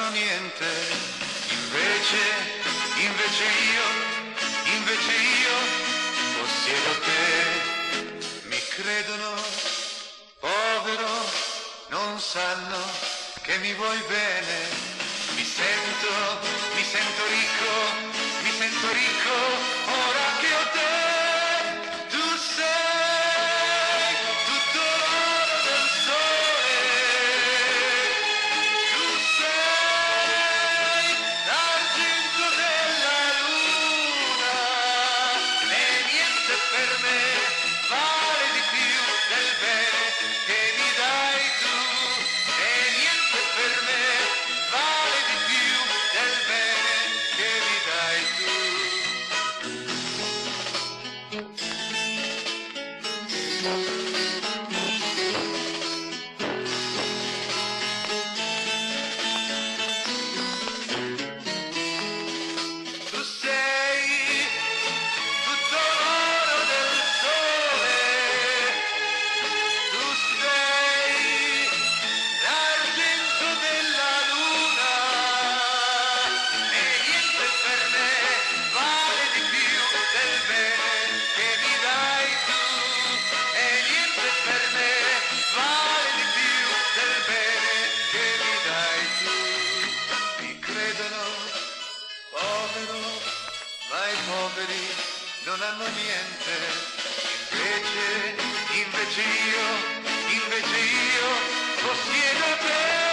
hanno niente, invece io possiedo te. Mi credono povero, non sanno che mi vuoi bene. Mi sento ricco, ora che ho te. Tu sei tutto l'oro del sole, tu sei l'argento della luna, e niente per me vale di più del bene che mi dai tu, e niente per me vale di più del bene che mi dai tu. Tu sei tutto l'oro del sole, tu sei l'argento della luna, e niente per me vale di più del bene che mi dai tu, e niente per me vale di più del bene che mi dai tu. Mi credono povero, ma i poveri non hanno niente, invece io possiedo te.